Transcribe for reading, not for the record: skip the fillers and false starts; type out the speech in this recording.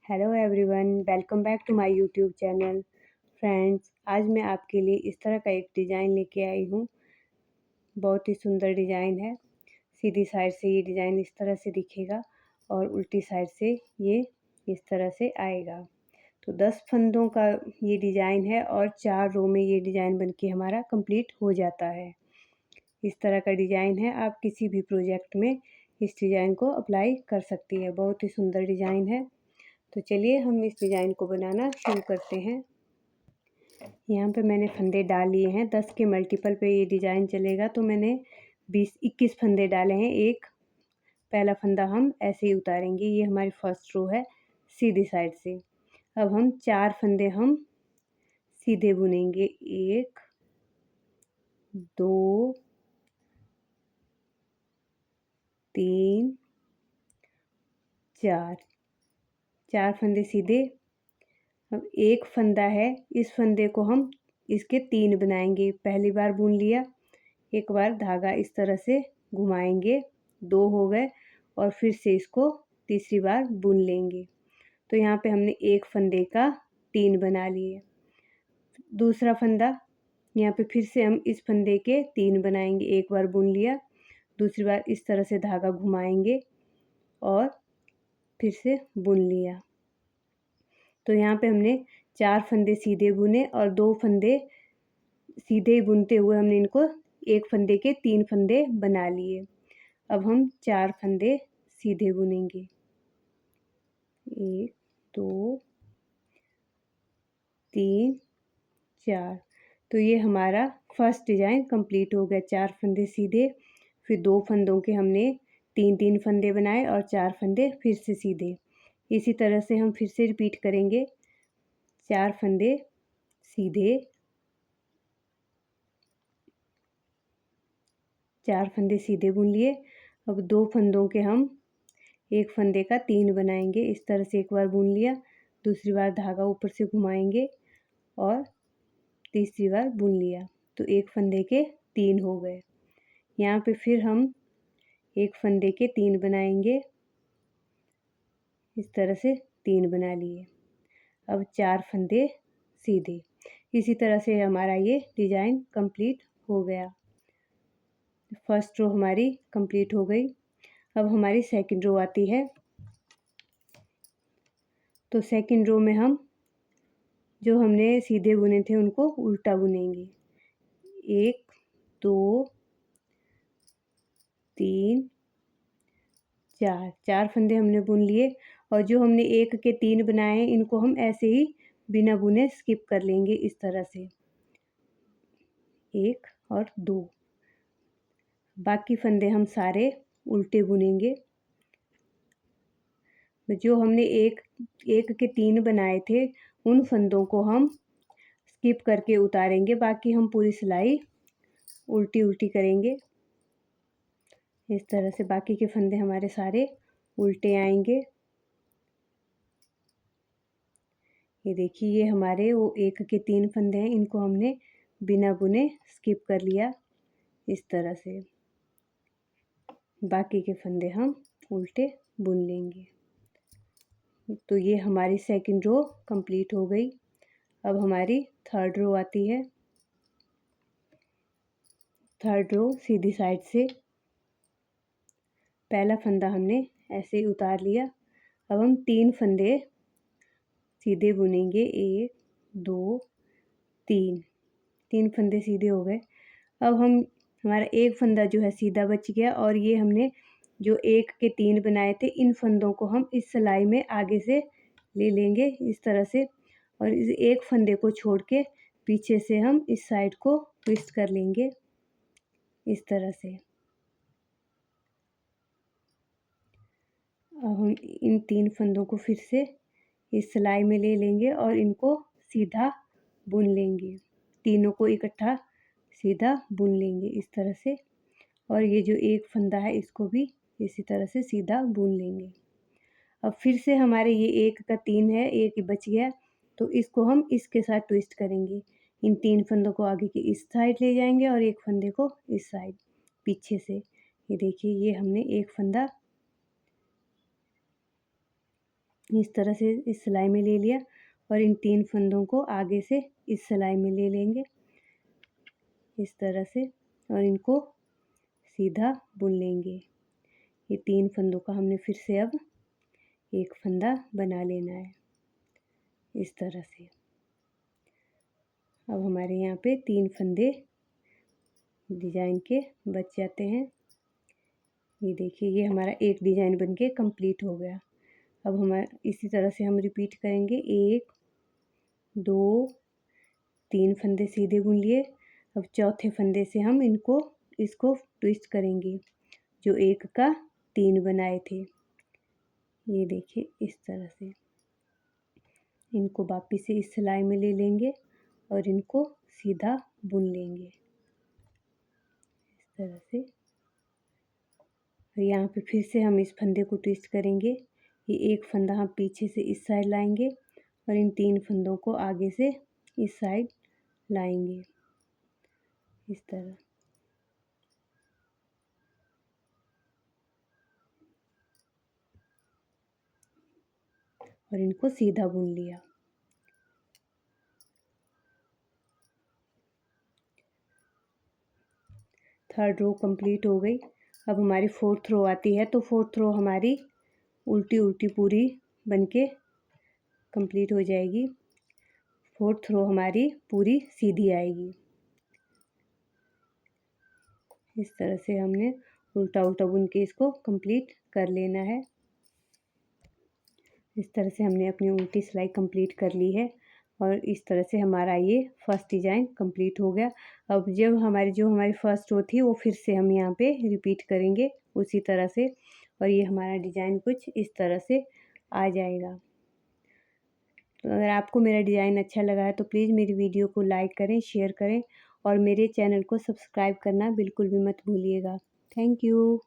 Hello everyone, welcome back to my YouTube channel. Friends, आज मैं आपके लिए इस तरह का एक डिज़ाइन लेके आई हूँ। बहुत ही सुंदर डिज़ाइन है। सीधी साइड से ये डिज़ाइन इस तरह से दिखेगा और उल्टी साइड से ये इस तरह से आएगा। तो 10 फंदों का ये डिज़ाइन है और 4 रो में ये डिज़ाइन बनके हमारा कंप्लीट हो जाता है। इस तरह का डिज़ाइन है, आप किसी भी प्रोजेक्ट में इस डिज़ाइन को अप्लाई कर सकती है। बहुत ही सुंदर डिज़ाइन है। तो चलिए हम इस डिज़ाइन को बनाना शुरू करते हैं। यहाँ पे मैंने फंदे डाल लिए हैं। 10 के मल्टीपल पे ये डिज़ाइन चलेगा, तो मैंने 20-21 फंदे डाले हैं। एक पहला फंदा हम ऐसे ही उतारेंगे। ये हमारी फर्स्ट रो है सीधी साइड से। अब हम 4 फंदे हम सीधे बुनेंगे। 1 2 3 4 फंदे सीधे। अब एक फंदा है, इस फंदे को हम इसके 3 बनाएंगे। पहली बार बुन लिया, एक बार धागा इस तरह से घुमाएंगे, 2 हो गए और फिर से इसको तीसरी बार बुन लेंगे। तो यहाँ पे हमने एक फंदे का 3 बना लिए। दूसरा फंदा, यहाँ पे फिर से हम इस फंदे के 3 बनाएंगे। एक बार बुन लिया, दूसरी बार इस तरह से धागा घुमाएंगे और फिर से बुन लिया। तो यहाँ पे हमने 4 फंदे सीधे बुने और 2 फंदे सीधे ही बुनते हुए हमने इनको एक फंदे के 3 फंदे बना लिए। अब हम 4 फंदे सीधे बुनेंगे। 1 2 3 4। तो ये हमारा फर्स्ट डिज़ाइन कंप्लीट हो गया। 4 फंदे सीधे, फिर 2 फंदों के हमने 3-3 फंदे बनाए और 4 फंदे फिर से सीधे। इसी तरह से हम फिर से रिपीट करेंगे। 4 फंदे सीधे, 4 फंदे सीधे बुन लिए। अब 2 फंदों के हम एक फंदे का 3 बनाएंगे। इस तरह से एक बार बुन लिया, दूसरी बार धागा ऊपर से घुमाएंगे और तीसरी बार बुन लिया। तो एक फंदे के 3 हो गए। यहाँ पे फिर हम एक फंदे के 3 बनाएंगे। इस तरह से 3 बना लिए। अब 4 फंदे सीधे। इसी तरह से हमारा ये डिज़ाइन कंप्लीट हो गया। फर्स्ट रो हमारी कंप्लीट हो गई। अब हमारी सेकंड रो आती है। तो सेकंड रो में हम जो हमने सीधे बुने थे उनको उल्टा बुनेंगे। 1 2 3 4 फंदे हमने बुन लिए और जो हमने एक के 3 बनाए हैं इनको हम ऐसे ही बिना बुने स्किप कर लेंगे। इस तरह से 1 और 2। बाकी फंदे हम सारे उल्टे बुनेंगे। जो हमने एक के 3 बनाए थे उन फंदों को हम स्किप करके उतारेंगे। बाकी हम पूरी सिलाई उल्टी उल्टी करेंगे। इस तरह से बाकी के फंदे हमारे सारे उल्टे आएंगे। ये देखिए, ये हमारे वो एक के 3 फंदे हैं, इनको हमने बिना बुने स्किप कर लिया। इस तरह से बाकी के फंदे हम उल्टे बुन लेंगे। तो ये हमारी सेकंड रो कंप्लीट हो गई। अब हमारी थर्ड रो आती है। थर्ड रो सीधी साइड से पहला फंदा हमने ऐसे ही उतार लिया। अब हम 3 फंदे सीधे बुनेंगे। 1 2 3 फंदे सीधे हो गए। अब हमारा एक फंदा जो है सीधा बच गया और ये हमने जो एक के 3 बनाए थे इन फंदों को हम इस सिलाई में आगे से ले लेंगे इस तरह से, और इस एक फंदे को छोड़ के पीछे से हम इस साइड को ट्विस्ट कर लेंगे इस तरह से। अब हम इन 3 फंदों को फिर से इस सिलाई में ले लेंगे और इनको सीधा बुन लेंगे। तीनों को इकट्ठा सीधा बुन लेंगे इस तरह से, और ये जो एक फंदा है इसको भी इसी तरह से सीधा बुन लेंगे। अब फिर से हमारे ये एक का 3 है, एक बच गया, तो इसको हम इसके साथ ट्विस्ट करेंगे। इन 3 फंदों को आगे की इस साइड ले जाएंगे और एक फंदे को इस साइड पीछे से। ये देखिए, ये हमने एक फंदा इस तरह से इस सिलाई में ले लिया और इन 3 फंदों को आगे से इस सिलाई में ले लेंगे इस तरह से, और इनको सीधा बुन लेंगे। ये 3 फंदों का हमने फिर से अब एक फंदा बना लेना है इस तरह से। अब हमारे यहाँ पे 3 फंदे डिजाइन के बच जाते हैं। ये देखिए, ये हमारा एक डिजाइन बनके कंप्लीट हो गया। अब हमारा इसी तरह से हम रिपीट करेंगे। 1 2 3 फंदे सीधे बुन लिए। अब चौथे फंदे से हम इसको ट्विस्ट करेंगे जो 1 का 3 बनाए थे। ये देखिए इस तरह से इनको वापस से इस सिलाई में ले लेंगे और इनको सीधा बुन लेंगे इस तरह से। और यहाँ पे फिर से हम इस फंदे को ट्विस्ट करेंगे। ये एक फंदा हम पीछे से इस साइड लाएंगे और इन 3 फंदों को आगे से इस साइड लाएंगे इस तरह। और इनको सीधा बुन लिया। थर्ड रो कंप्लीट हो गई। अब हमारी 4th रो आती है, तो 4th रो हमारी उल्टी उल्टी पूरी बनके कंप्लीट हो जाएगी। 4th रो हमारी पूरी सीधी आएगी। इस तरह से हमने उल्टा उल्टा बुन के इसको कंप्लीट कर लेना है। इस तरह से हमने अपनी उल्टी सिलाई कंप्लीट कर ली है और इस तरह से हमारा ये फर्स्ट डिज़ाइन कंप्लीट हो गया। अब जो हमारी फर्स्ट रो थी वो फिर से हम यहाँ पे रिपीट करेंगे उसी तरह से, और ये हमारा डिज़ाइन कुछ इस तरह से आ जाएगा। तो अगर आपको मेरा डिज़ाइन अच्छा लगा है तो प्लीज़ मेरी वीडियो को लाइक करें, शेयर करें और मेरे चैनल को सब्सक्राइब करना बिल्कुल भी मत भूलिएगा। Thank you.